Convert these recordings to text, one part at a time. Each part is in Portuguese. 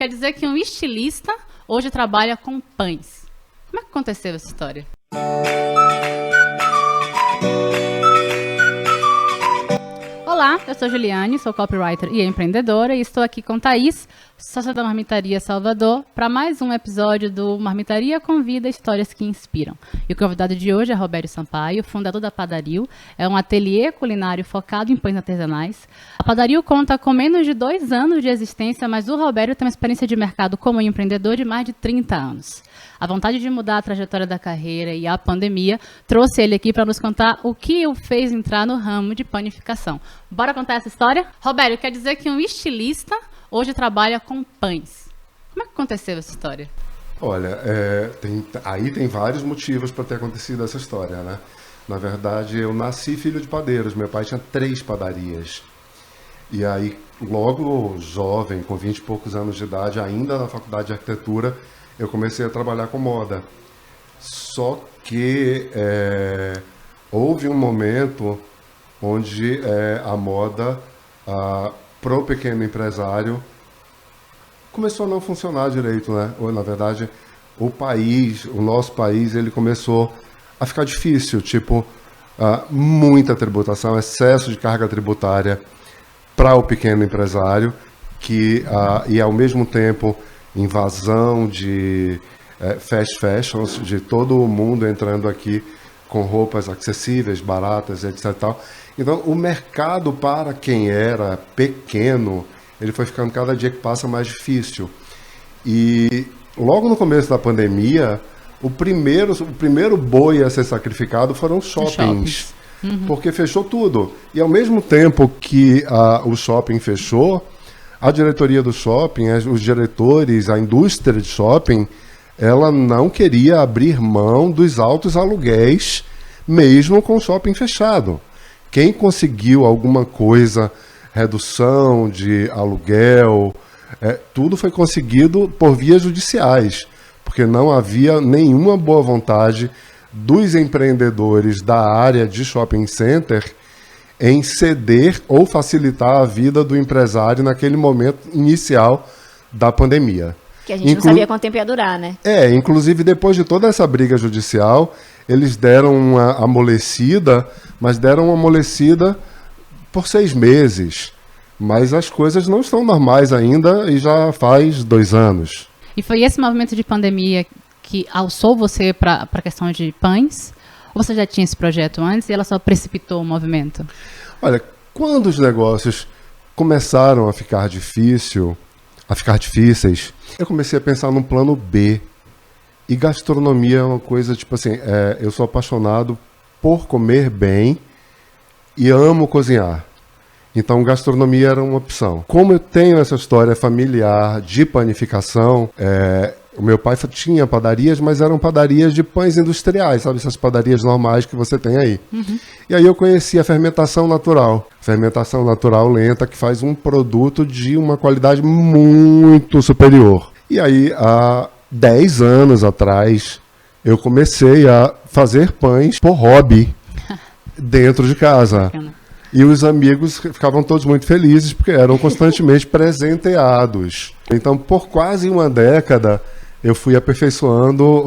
Quer dizer que um estilista hoje trabalha com pães. Como é que aconteceu essa história? Olá, eu sou Juliane, sou copywriter e empreendedora e estou aqui com Thaís, sócia da Marmitaria Salvador, para mais um episódio do Marmitaria Convida Histórias que Inspiram. E o convidado de hoje é Robério Sampaio, fundador da Padario, é um ateliê culinário focado em pães artesanais. A Padario conta com menos de 2 anos de existência, mas o Robério tem uma experiência de mercado como empreendedor de mais de 30 anos. A vontade de mudar a trajetória da carreira e a pandemia trouxe ele aqui para nos contar o que o fez entrar no ramo de panificação. Bora contar essa história? Robério, quer dizer que um estilista hoje trabalha com pães. Como é que aconteceu essa história? Olha, tem vários motivos para ter acontecido essa história, né? Na verdade, eu nasci filho de padeiros. Meu pai tinha 3 padarias. E aí, logo jovem, com 20 e poucos anos de idade, ainda na faculdade de arquitetura, eu comecei a trabalhar com moda. Só que houve um momento onde a moda, para o pequeno empresário, começou a não funcionar direito, né? Ou, na verdade, o nosso país, ele começou a ficar difícil, muita tributação, excesso de carga tributária para o pequeno empresário, e ao mesmo tempo invasão de fast fashions, de todo o mundo entrando aqui com roupas acessíveis, baratas, etc. Tal. Então, o mercado para quem era pequeno, ele foi ficando cada dia que passa mais difícil. E logo no começo da pandemia, o primeiro boi a ser sacrificado foram os shoppings. Uhum. Porque fechou tudo. E ao mesmo tempo que o shopping fechou, a diretoria do shopping, os diretores, a indústria de shopping, ela não queria abrir mão dos altos aluguéis, mesmo com o shopping fechado. Quem conseguiu alguma coisa, redução de aluguel, tudo foi conseguido por vias judiciais, porque não havia nenhuma boa vontade dos empreendedores da área de shopping center em ceder ou facilitar a vida do empresário naquele momento inicial da pandemia. Que a gente não sabia quanto tempo ia durar, né? Inclusive depois de toda essa briga judicial, eles deram uma amolecida, mas deram uma amolecida por 6 meses. Mas as coisas não estão normais ainda e já faz 2 anos. E foi esse movimento de pandemia que alçou você para a questão de pães? Ou você já tinha esse projeto antes e ela só precipitou o movimento? Olha, quando os negócios começaram a ficar difíceis, eu comecei a pensar num plano B. E gastronomia é uma coisa, eu sou apaixonado por comer bem e amo cozinhar. Então, gastronomia era uma opção. Como eu tenho essa história familiar de panificação, o meu pai tinha padarias, mas eram padarias de pães industriais, sabe? Essas padarias normais que você tem aí. Uhum. E aí eu conheci a fermentação natural. Fermentação natural lenta, que faz um produto de uma qualidade muito superior. E aí, há 10 anos atrás, eu comecei a fazer pães por hobby dentro de casa. Bacana. E os amigos ficavam todos muito felizes porque eram constantemente presenteados. Então, por quase uma década, eu fui aperfeiçoando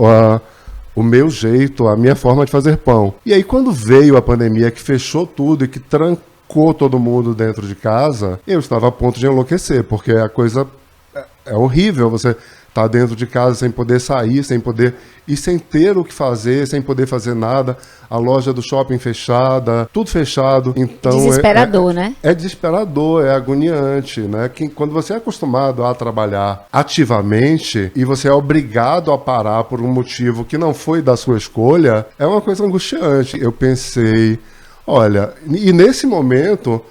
o meu jeito, a minha forma de fazer pão. E aí, quando veio a pandemia, que fechou tudo e que trancou todo mundo dentro de casa, eu estava a ponto de enlouquecer, porque a coisa é horrível. Você tá dentro de casa sem poder sair, sem poder e sem ter o que fazer, sem poder fazer nada, a loja do shopping fechada, tudo fechado. Então desesperador, né? É desesperador, é agoniante, né? Quando você é acostumado a trabalhar ativamente e você é obrigado a parar por um motivo que não foi da sua escolha, é uma coisa angustiante. Eu pensei, olha, e nesse momento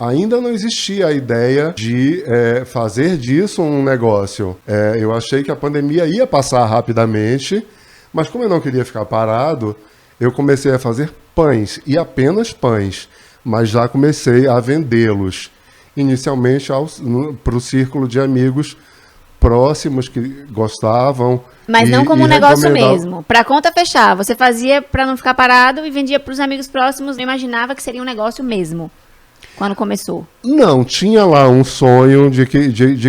ainda não existia a ideia de fazer disso um negócio. Eu achei que a pandemia ia passar rapidamente, mas como eu não queria ficar parado, eu comecei a fazer pães, e apenas pães, mas já comecei a vendê-los, inicialmente para o círculo de amigos próximos que gostavam. Mas não como um negócio mesmo, para conta fechar. Você fazia para não ficar parado e vendia para os amigos próximos, não imaginava que seria um negócio mesmo. quando começou? Não, tinha lá um sonho de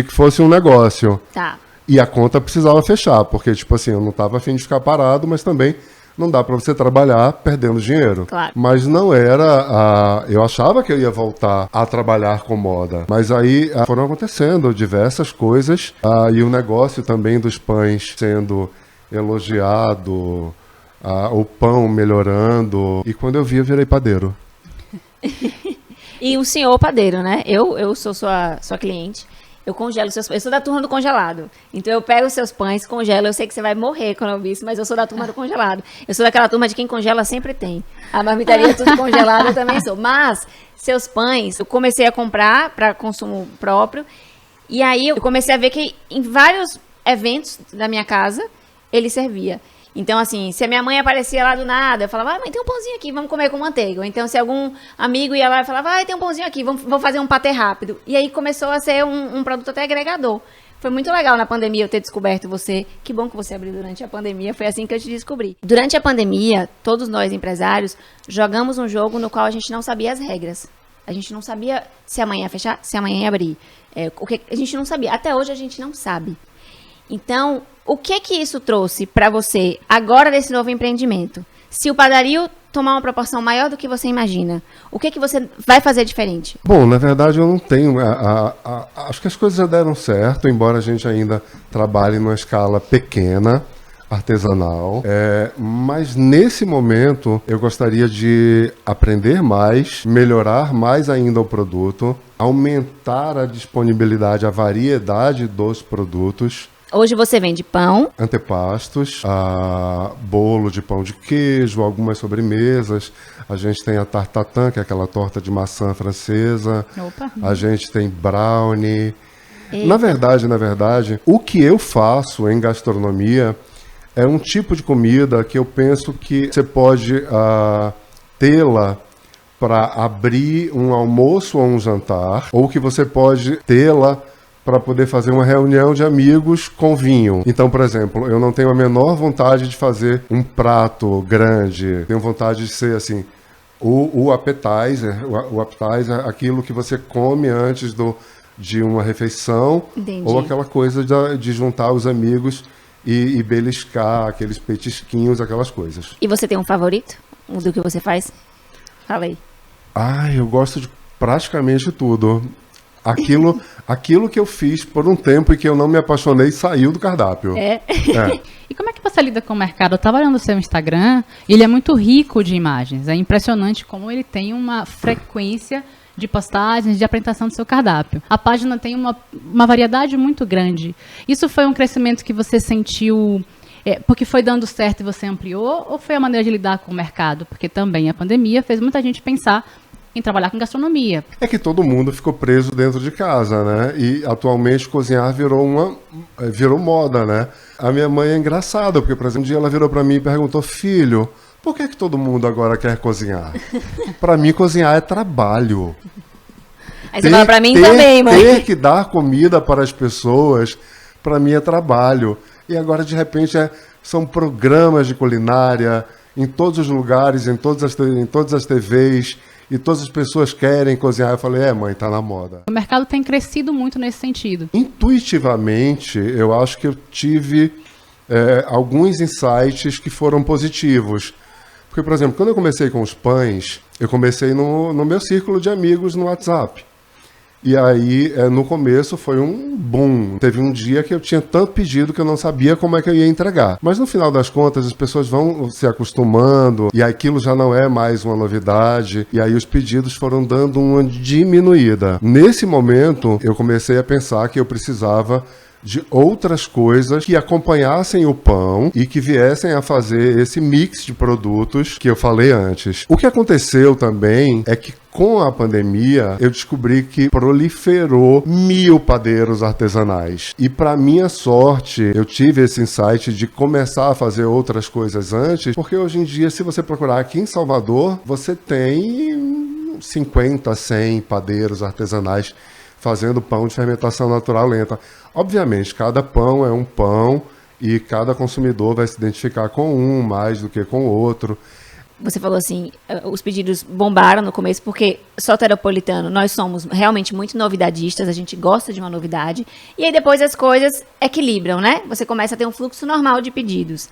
que fosse um negócio. Tá. E a conta precisava fechar, porque, tipo assim, eu não estava a fim de ficar parado, mas também não dá para você trabalhar perdendo dinheiro. Claro. Mas não era eu achava que eu ia voltar a trabalhar com moda. Mas aí foram acontecendo diversas coisas. E o negócio também dos pães sendo elogiado, o pão melhorando. E quando eu vi, eu virei padeiro. E o senhor padeiro, né? Eu sou sua cliente. Eu congelo seus pães. Eu sou da turma do congelado. Então eu pego os seus pães, congelo. Eu sei que você vai morrer quando eu vi isso, mas eu sou da turma do congelado. Eu sou daquela turma de quem congela sempre tem. A marmitaria é tudo congelado, eu também sou. Mas seus pães, eu comecei a comprar para consumo próprio. E aí eu comecei a ver que em vários eventos da minha casa, ele servia. Então, assim, se a minha mãe aparecia lá do nada, eu falava, mãe, tem um pãozinho aqui, vamos comer com manteiga. Ou então, se algum amigo ia lá e falava, tem um pãozinho aqui, vamos fazer um patê rápido. E aí começou a ser um produto até agregador. Foi muito legal na pandemia eu ter descoberto você. Que bom que você abriu durante a pandemia, foi assim que eu te descobri. Durante a pandemia, todos nós empresários jogamos um jogo no qual a gente não sabia as regras. A gente não sabia se amanhã ia fechar, se amanhã ia abrir. A gente não sabia. Até hoje a gente não sabe. Então, o que isso trouxe para você agora desse novo empreendimento? Se o padario tomar uma proporção maior do que você imagina, o que você vai fazer diferente? Bom, na verdade eu não tenho... acho que as coisas já deram certo, embora a gente ainda trabalhe numa escala pequena, artesanal. Mas nesse momento eu gostaria de aprender mais, melhorar mais ainda o produto, aumentar a disponibilidade, a variedade dos produtos. Hoje você vende pão, antepastos, bolo de pão de queijo, algumas sobremesas. A gente tem a tarte tatin, que é aquela torta de maçã francesa. Opa. A gente tem brownie. Na verdade, o que eu faço em gastronomia é um tipo de comida que eu penso que você pode tê-la para abrir um almoço ou um jantar, ou que você pode tê-la para poder fazer uma reunião de amigos com vinho. Então, por exemplo, eu não tenho a menor vontade de fazer um prato grande. Tenho vontade de ser assim, o appetizer. O appetizer é aquilo que você come antes de uma refeição. Entendi. Ou aquela coisa de juntar os amigos e beliscar aqueles petisquinhos, aquelas coisas. E você tem um favorito do que você faz? Fala aí. Eu gosto de praticamente tudo. Aquilo que eu fiz por um tempo e que eu não me apaixonei saiu do cardápio. E como é que você lida com o mercado? Eu estava olhando o seu Instagram, ele é muito rico de imagens. É impressionante como ele tem uma frequência de postagens, de apresentação do seu cardápio. A página tem uma variedade muito grande. Isso foi um crescimento que você sentiu porque foi dando certo e você ampliou? Ou foi a maneira de lidar com o mercado? Porque também a pandemia fez muita gente pensar em trabalhar com gastronomia. É que todo mundo ficou preso dentro de casa, né? E atualmente cozinhar virou moda, né? A minha mãe é engraçada, porque, por exemplo, um dia ela virou para mim e perguntou, filho, por que todo mundo agora quer cozinhar? Para mim, cozinhar é trabalho. Aí você fala para mim também, mãe. Ter que dar comida para as pessoas, para mim é trabalho. E agora, de repente, são programas de culinária em todos os lugares, em todas as TVs, e todas as pessoas querem cozinhar. Eu falei, mãe, tá na moda. O mercado tem crescido muito nesse sentido. Intuitivamente, eu acho que eu tive alguns insights que foram positivos. Porque, por exemplo, quando eu comecei com os pães, eu comecei no meu círculo de amigos no WhatsApp. E aí, no começo, foi um boom. Teve um dia que eu tinha tanto pedido que eu não sabia como é que eu ia entregar. Mas no final das contas, as pessoas vão se acostumando e aquilo já não é mais uma novidade. E aí os pedidos foram dando uma diminuída. Nesse momento, eu comecei a pensar que eu precisava de outras coisas que acompanhassem o pão e que viessem a fazer esse mix de produtos que eu falei antes. O que aconteceu também é que com a pandemia, eu descobri que proliferou 1000 padeiros artesanais. E para minha sorte, eu tive esse insight de começar a fazer outras coisas antes, porque hoje em dia, se você procurar aqui em Salvador, você tem 50, 100 padeiros artesanais fazendo pão de fermentação natural lenta. Obviamente, cada pão é um pão e cada consumidor vai se identificar com um mais do que com o outro. você falou assim, os pedidos bombaram no começo, porque Soteropolitano, nós somos realmente muito novidadistas, a gente gosta de uma novidade, e aí depois as coisas equilibram, né? Você começa a ter um fluxo normal de pedidos.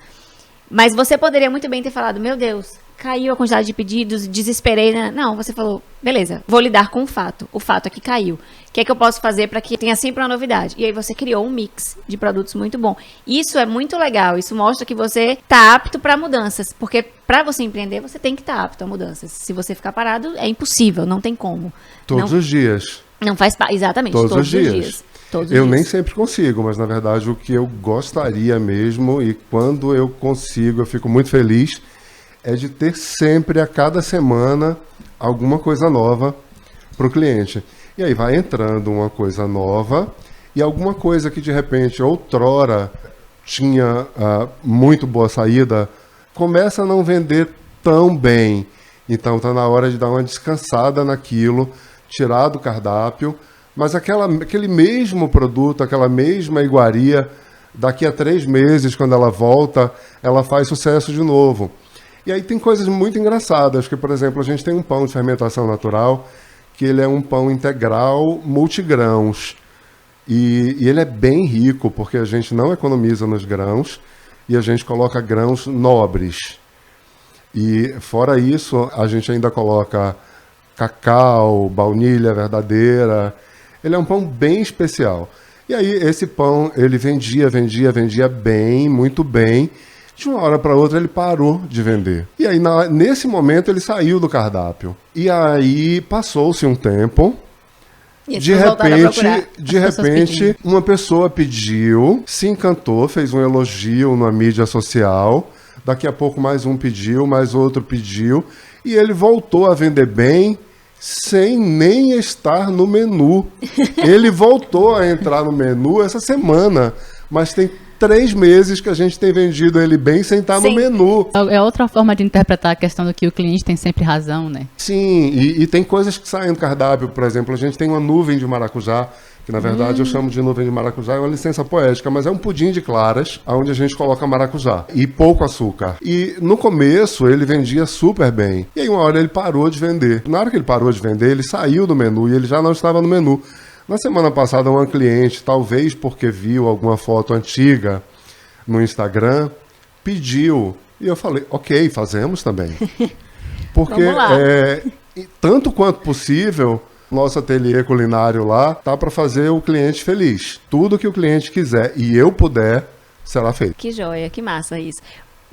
Mas você poderia muito bem ter falado, meu Deus, caiu a quantidade de pedidos, desesperei, né? Não, você falou, beleza, vou lidar com o fato é que caiu. O que é que eu posso fazer para que tenha sempre uma novidade? E aí você criou um mix de produtos muito bom. Isso é muito legal, isso mostra que você está apto para mudanças, porque para você empreender, você tem que estar apto a mudanças. Se você ficar parado, é impossível, não tem como. Todos os dias. Não faz parte, exatamente, todos os dias. Eu nem sempre consigo, mas na verdade o que eu gostaria mesmo, e quando eu consigo, eu fico muito feliz, é de ter sempre, a cada semana, alguma coisa nova para o cliente. E aí vai entrando uma coisa nova e alguma coisa que de repente outrora tinha muito boa saída, começa a não vender tão bem. Então está na hora de dar uma descansada naquilo, tirar do cardápio, mas aquele mesmo produto, aquela mesma iguaria, daqui a 3 meses, quando ela volta, ela faz sucesso de novo. E aí tem coisas muito engraçadas, que, por exemplo, a gente tem um pão de fermentação natural, que ele é um pão integral multigrãos. E ele é bem rico, porque a gente não economiza nos grãos e a gente coloca grãos nobres. E fora isso, a gente ainda coloca cacau, baunilha verdadeira. Ele é um pão bem especial. E aí esse pão, ele vendia bem, muito bem. De uma hora para outra ele parou de vender. E aí nesse momento ele saiu do cardápio. E aí passou-se um tempo. De repente, uma pessoa pediu, se encantou, fez um elogio na mídia social. Daqui a pouco mais um pediu, mais outro pediu. E ele voltou a vender bem, sem nem estar no menu. Ele voltou a entrar no menu essa semana, mas tem 3 meses que a gente tem vendido ele bem sem estar no menu. É outra forma de interpretar a questão do que o cliente tem sempre razão, né? Sim, e tem coisas que saem do cardápio. Por exemplo, a gente tem uma nuvem de maracujá, que na verdade eu chamo de nuvem de maracujá, é uma licença poética, mas é um pudim de claras, onde a gente coloca maracujá e pouco açúcar. E no começo ele vendia super bem. E aí uma hora ele parou de vender. Na hora que ele parou de vender, ele saiu do menu e ele já não estava no menu. Na semana passada, uma cliente, talvez porque viu alguma foto antiga no Instagram, pediu. E eu falei, ok, fazemos também. Porque, tanto quanto possível, nosso ateliê culinário lá tá para fazer o cliente feliz. Tudo que o cliente quiser e eu puder, será feito. Que joia, que massa isso.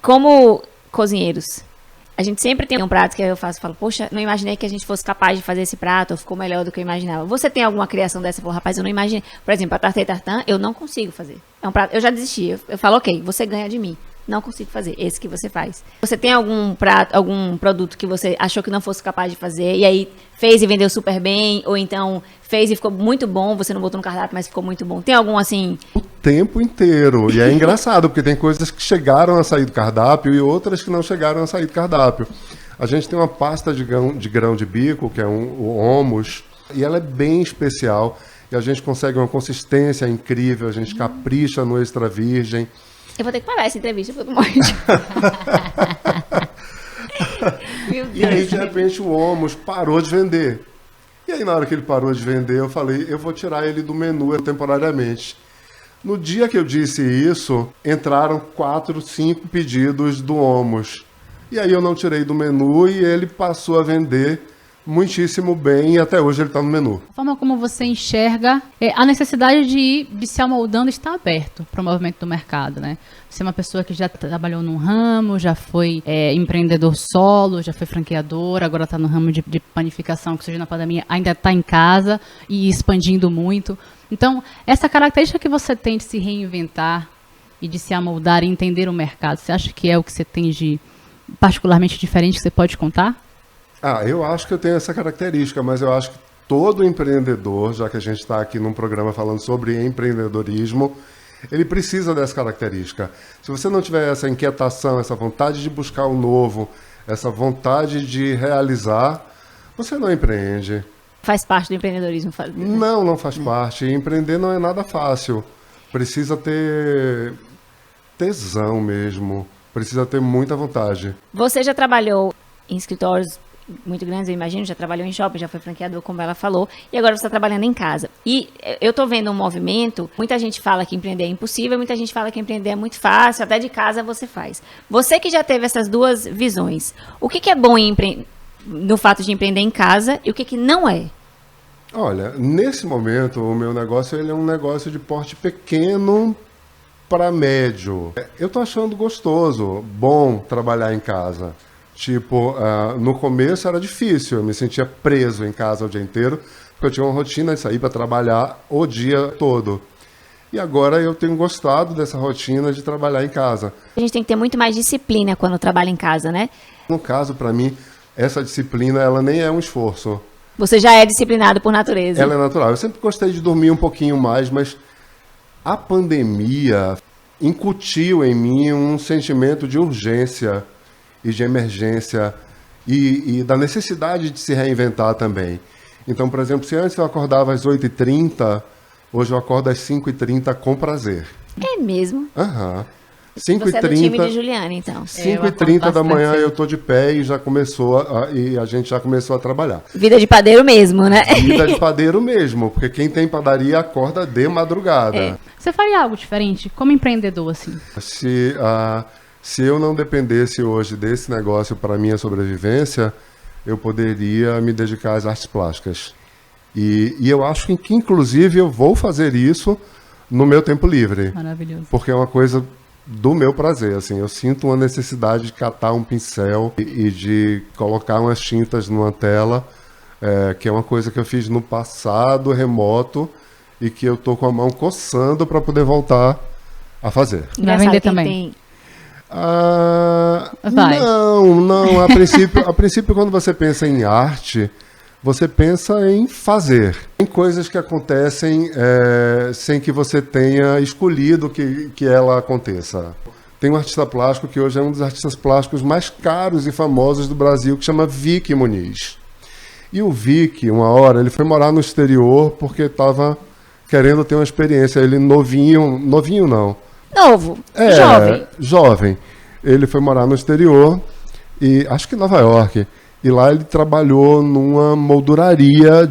Como cozinheiros, a gente sempre tem um prato que eu falo, poxa, não imaginei que a gente fosse capaz de fazer esse prato, ou ficou melhor do que eu imaginava. Você tem alguma criação dessa? Falou, rapaz, eu não imaginei. Por exemplo, a tarte tartan, eu não consigo fazer. É um prato, eu já desisti. Eu falo, ok, você ganha de mim. Não consigo fazer, esse que você faz. Você tem algum prato, algum produto que você achou que não fosse capaz de fazer, e aí fez e vendeu super bem, ou então fez e ficou muito bom, você não botou no cardápio, mas ficou muito bom. Tem algum assim? O tempo inteiro. E é engraçado, porque tem coisas que chegaram a sair do cardápio e outras que não chegaram a sair do cardápio. A gente tem uma pasta de grão de bico, que é o hummus, e ela é bem especial. E a gente consegue uma consistência incrível, a gente capricha no extra virgem. Eu vou ter que parar essa entrevista, porque eu tô morrendo. Meu Deus. E aí, de repente, o hummus parou de vender. E aí, na hora que ele parou de vender, eu falei, eu vou tirar ele do menu temporariamente. No dia que eu disse isso, entraram 4, 5 pedidos do hummus. E aí eu não tirei do menu e ele passou a vender muitíssimo bem e até hoje ele está no menu. A forma como você enxerga a necessidade de se amoldando está aberto para o movimento do mercado, né? Você é uma pessoa que já trabalhou num ramo, já foi empreendedor solo, já foi franqueador, agora está no ramo de panificação, que surgiu na pandemia, ainda está em casa e expandindo muito. Então, essa característica que você tem de se reinventar e de se amoldar e entender o mercado, você acha que é o que você tem de particularmente diferente que você pode contar? Eu acho que eu tenho essa característica, mas eu acho que todo empreendedor, já que a gente está aqui num programa falando sobre empreendedorismo, ele precisa dessa característica. Se você não tiver essa inquietação, essa vontade de buscar o novo, essa vontade de realizar, você não empreende. Faz parte do empreendedorismo? Não faz parte. Empreender não é nada fácil. Precisa ter tesão mesmo. Precisa ter muita vontade. Você já trabalhou em escritórios muito grandes, eu imagino, já trabalhou em shopping, já foi franqueador, como ela falou, e agora você está trabalhando em casa. E eu estou vendo um movimento, muita gente fala que empreender é impossível, muita gente fala que empreender é muito fácil, até de casa você faz. Você que já teve essas duas visões, o que é bom no fato de empreender em casa e o que não é? Olha, nesse momento, o meu negócio ele é um negócio de porte pequeno para médio. Eu tô achando gostoso, bom trabalhar em casa. Tipo, no começo era difícil, eu me sentia preso em casa o dia inteiro, porque eu tinha uma rotina de sair para trabalhar o dia todo. E agora eu tenho gostado dessa rotina de trabalhar em casa. A gente tem que ter muito mais disciplina quando trabalha em casa, né? No caso, para mim, essa disciplina ela nem é um esforço. Você já é disciplinado por natureza. Ela é natural. Eu sempre gostei de dormir um pouquinho mais, mas a pandemia incutiu em mim um sentimento de urgência e de emergência e da necessidade de se reinventar também. Então, por exemplo, se antes eu acordava às 8h30, hoje eu acordo às 5h30 com prazer. É mesmo? Aham. Você é do time de Juliana, então. 5h30 da manhã eu tô de pé e e a gente já começou a trabalhar. Vida de padeiro mesmo, né? Vida de padeiro mesmo, porque quem tem padaria acorda de madrugada. Você faria algo diferente como empreendedor, assim? Se eu não dependesse hoje desse negócio para minha sobrevivência, eu poderia me dedicar às artes plásticas. E eu acho que, inclusive, eu vou fazer isso no meu tempo livre. Maravilhoso. Porque é uma coisa do meu prazer, assim. Eu sinto uma necessidade de catar um pincel e de colocar umas tintas numa tela, que é uma coisa que eu fiz no passado remoto e que eu tô com a mão coçando para poder voltar a fazer. Vai vender também? Vai. Não. A princípio, quando você pensa em arte, você pensa em fazer. Tem coisas que acontecem sem que você tenha escolhido que ela aconteça. Tem um artista plástico que hoje é um dos artistas plásticos mais caros e famosos do Brasil, que chama Vic Muniz. E o Vic, uma hora, ele foi morar no exterior porque estava querendo ter uma experiência. Ele novinho não. Novo, jovem. Ele foi morar no exterior, e acho que em Nova York. E lá ele trabalhou numa molduraria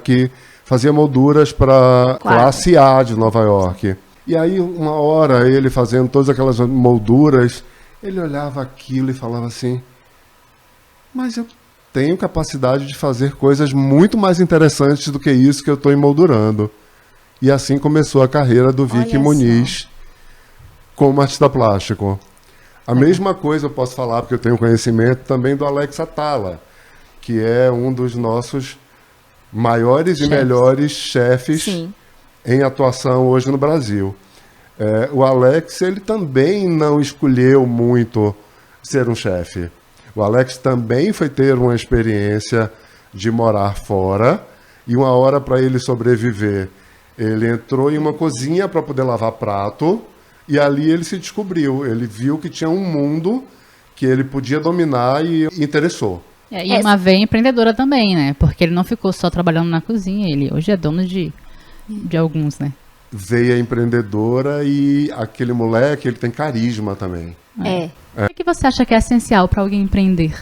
que fazia molduras para classe A de Nova York. E aí, uma hora, ele fazendo todas aquelas molduras, ele olhava aquilo e falava assim, mas eu tenho capacidade de fazer coisas muito mais interessantes do que isso que eu estou emoldurando. E assim começou a carreira do Vic Muniz como artista plástico. A mesma coisa eu posso falar, porque eu tenho conhecimento também do Alex Atala, que é um dos nossos maiores e melhores chefes em atuação hoje no Brasil. O Alex, ele também não escolheu muito ser um chefe. O Alex também foi ter uma experiência de morar fora, e uma hora para ele sobreviver, ele entrou em uma cozinha para poder lavar prato, e ali ele se descobriu. Ele viu que tinha um mundo que ele podia dominar e interessou. E uma veia empreendedora também, né? Porque ele não ficou só trabalhando na cozinha, ele hoje é dono de alguns, né? Veia empreendedora e aquele moleque, ele tem carisma também. O que você acha que é essencial para alguém empreender?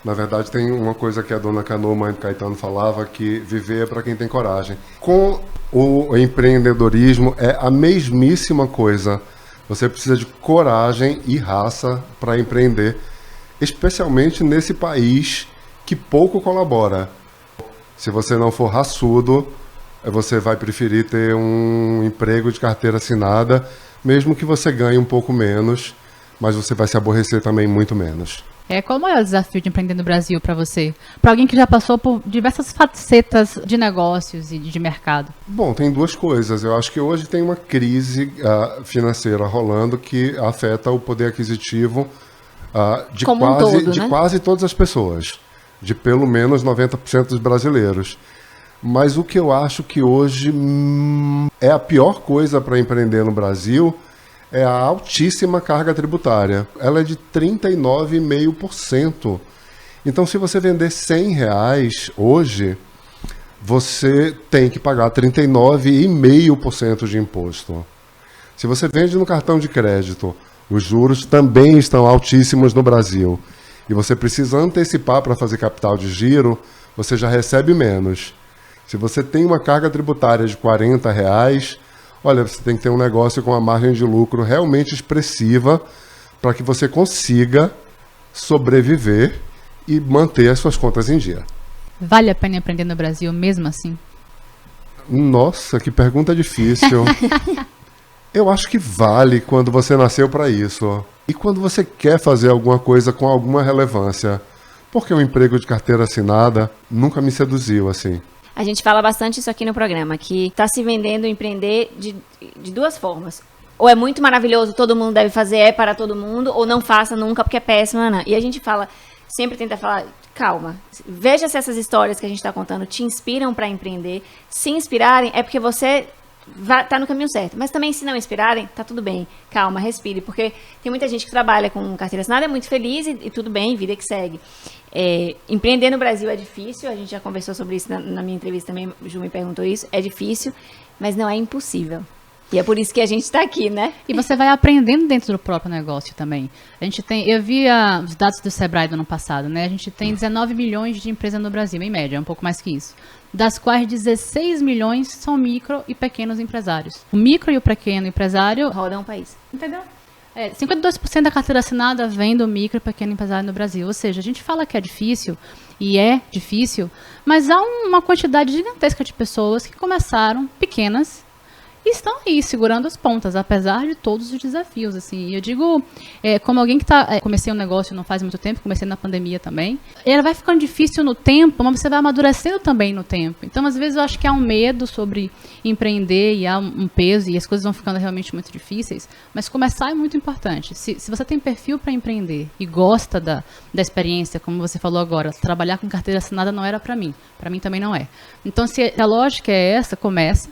Na verdade, tem uma coisa que a dona Cano, mãe do Caetano, falava, que viver é para quem tem coragem. Com o empreendedorismo é a mesmíssima coisa. Você precisa de coragem e raça para empreender, especialmente nesse país que pouco colabora. Se você não for raçudo, você vai preferir ter um emprego de carteira assinada, mesmo que você ganhe um pouco menos, mas você vai se aborrecer também muito menos. Qual o maior desafio de empreender no Brasil para você? Para alguém que já passou por diversas facetas de negócios e de mercado. Bom, tem duas coisas. Eu acho que hoje tem uma crise financeira rolando que afeta o poder aquisitivo de quase todas as pessoas, de pelo menos 90% dos brasileiros. Mas o que eu acho que hoje é a pior coisa para empreender no Brasil é a altíssima carga tributária. Ela é de 39,5%. Então, se você vender R$100 hoje, você tem que pagar 39,5% de imposto. Se você vende no cartão de crédito, os juros também estão altíssimos no Brasil. e você precisa antecipar para fazer capital de giro, você já recebe menos. Se você tem uma carga tributária de R$40, olha, você tem que ter um negócio com uma margem de lucro realmente expressiva para que você consiga sobreviver e manter as suas contas em dia. Vale a pena empreender no Brasil mesmo assim? Nossa, que pergunta difícil. Eu acho que vale quando você nasceu para isso. E quando você quer fazer alguma coisa com alguma relevância. Porque o emprego de carteira assinada nunca me seduziu assim. A gente fala bastante isso aqui no programa, que está se vendendo empreender de duas formas. Ou é muito maravilhoso, todo mundo deve fazer, é para todo mundo, ou não faça nunca porque é péssima, não. E a gente fala, sempre tenta falar, calma, veja se essas histórias que a gente está contando te inspiram para empreender. Se inspirarem, é porque você tá no caminho certo. Mas também, se não inspirarem, tá tudo bem. Calma, respire. Porque tem muita gente que trabalha com carteira assinada, é muito feliz e tudo bem, vida que segue. Empreender no Brasil é difícil. A gente já conversou sobre isso na minha entrevista também. O Ju me perguntou isso. É difícil, mas não é impossível. E é por isso que a gente está aqui, né? E você vai aprendendo dentro do próprio negócio também. A gente tem, eu vi os dados do Sebrae do ano passado, né? A gente tem 19 milhões de empresas no Brasil, em média, um pouco mais que isso. Das quais 16 milhões são micro e pequenos empresários. O micro e o pequeno empresário rodam o país. Entendeu? 52% da carteira assinada vem do micro e pequeno empresário no Brasil. Ou seja, a gente fala que é difícil, e é difícil, mas há uma quantidade gigantesca de pessoas que começaram pequenas e estão aí, segurando as pontas, apesar de todos os desafios, assim. Eu digo, como alguém que comecei um negócio não faz muito tempo, comecei na pandemia também, ela vai ficando difícil no tempo, mas você vai amadurecendo também no tempo. Então, às vezes, eu acho que há um medo sobre empreender e há um peso e as coisas vão ficando realmente muito difíceis, mas começar é muito importante. Se você tem perfil para empreender e gosta da experiência, como você falou agora, trabalhar com carteira assinada não era para mim também não é. Então, se a lógica é essa, começa,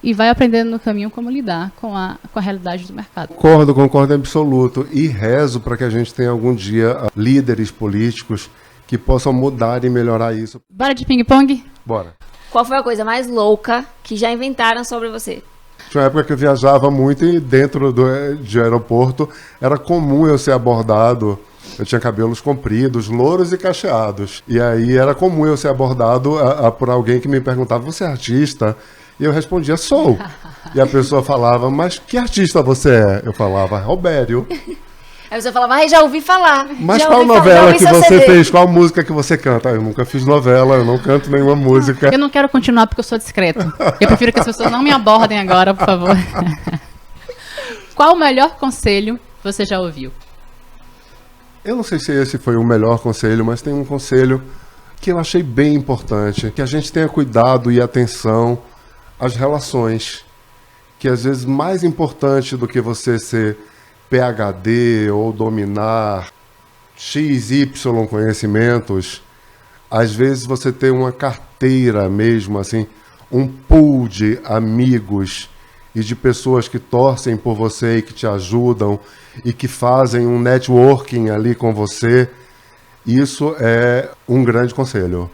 e vai aprendendo no caminho como lidar com a realidade do mercado. Concordo em absoluto. E rezo para que a gente tenha algum dia líderes políticos que possam mudar e melhorar isso. Bora de ping-pong? Bora. Qual foi a coisa mais louca que já inventaram sobre você? Tinha uma época que eu viajava muito e dentro de aeroporto era comum eu ser abordado. Eu tinha cabelos compridos, louros e cacheados. E aí era comum eu ser abordado por alguém que me perguntava, você é artista? E eu respondia, sou. E a pessoa falava, mas que artista você é? Eu falava, Robério. Aí você falava, já ouvi falar. Mas qual novela que você fez? Qual música que você canta? Eu nunca fiz novela, eu não canto nenhuma música. Eu não quero continuar porque eu sou discreto. Eu prefiro que as pessoas não me abordem agora, por favor. Qual o melhor conselho você já ouviu? Eu não sei se esse foi o melhor conselho, mas tem um conselho que eu achei bem importante. Que a gente tenha cuidado e atenção às relações. Que às vezes mais importante do que você ser PhD ou dominar XY conhecimentos, às vezes você tem uma carteira mesmo, assim, um pool de amigos e de pessoas que torcem por você e que te ajudam e que fazem um networking ali com você. Isso é um grande conselho.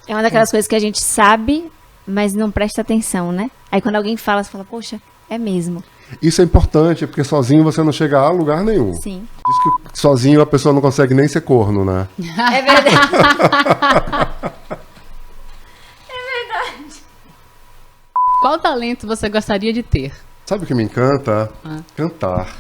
É uma daquelas coisas que a gente sabe, mas não presta atenção, né? Aí quando alguém fala, você fala, poxa, é mesmo. Isso é importante, porque sozinho você não chega a lugar nenhum. Sim. Diz que sozinho a pessoa não consegue nem ser corno, né? É verdade. É verdade. Qual talento você gostaria de ter? Sabe o que me encanta? Cantar.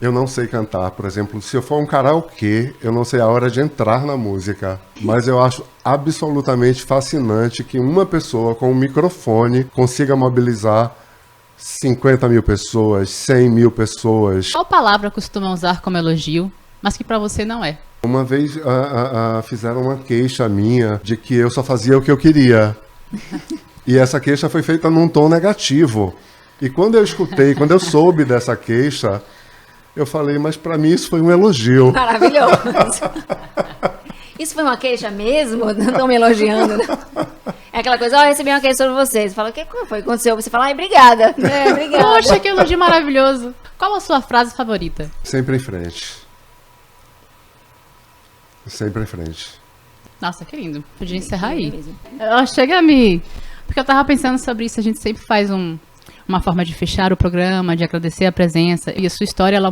Eu não sei cantar, por exemplo, se eu for um karaokê, eu não sei a hora de entrar na música. Mas eu acho absolutamente fascinante que uma pessoa com um microfone consiga mobilizar 50 mil pessoas, 100 mil pessoas. Qual palavra costuma usar como elogio, mas que pra você não é? Uma vez fizeram uma queixa minha de que eu só fazia o que eu queria. E essa queixa foi feita num tom negativo. E quando eu escutei, quando eu soube dessa queixa, eu falei, mas pra mim isso foi um elogio. Maravilhoso. Isso foi uma queixa mesmo? Não estão me elogiando, né? É aquela coisa, eu recebi uma queixa sobre você. Você fala, o que foi que aconteceu? Você fala, obrigada. Obrigada. Poxa, que elogio maravilhoso. Qual a sua frase favorita? Sempre em frente. Sempre em frente. Nossa, que lindo. Podia encerrar aí. Chega a me... Porque eu tava pensando sobre isso, a gente sempre faz um uma forma de fechar o programa, de agradecer a presença. E a sua história, ela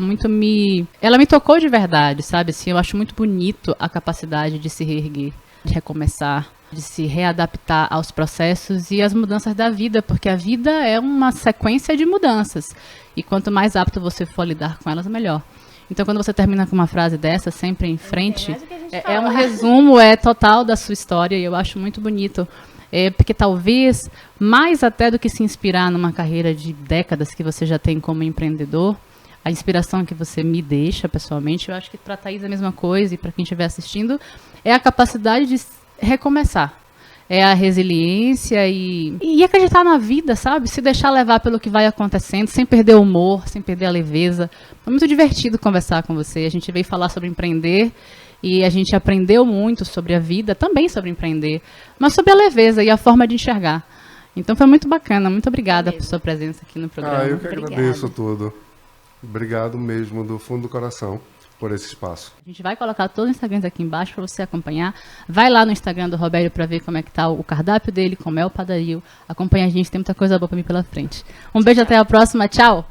me tocou de verdade, sabe? Assim, eu acho muito bonito a capacidade de se reerguer, de recomeçar, de se readaptar aos processos e às mudanças da vida, porque a vida é uma sequência de mudanças. E quanto mais apto você for lidar com elas, melhor. Então, quando você termina com uma frase dessa, sempre em frente, é um resumo total da sua história, e eu acho muito bonito. Porque talvez, mais até do que se inspirar numa carreira de décadas que você já tem como empreendedor, a inspiração que você me deixa, pessoalmente, eu acho que para a Thaís é a mesma coisa, e para quem estiver assistindo, é a capacidade de recomeçar. É a resiliência e acreditar na vida, sabe? Se deixar levar pelo que vai acontecendo, sem perder o humor, sem perder a leveza. Foi muito divertido conversar com você. A gente veio falar sobre empreender e a gente aprendeu muito sobre a vida, também sobre empreender, mas sobre a leveza e a forma de enxergar. Então foi muito bacana. Muito obrigada por sua presença aqui no programa. Eu que agradeço tudo. Obrigado mesmo, do fundo do coração, por esse espaço. A gente vai colocar todos os Instagrams aqui embaixo para você acompanhar. Vai lá no Instagram do Robério para ver como é que tá o cardápio dele, como é o padario. Acompanha a gente, tem muita coisa boa para mim pela frente. Um beijo, até a próxima. Tchau!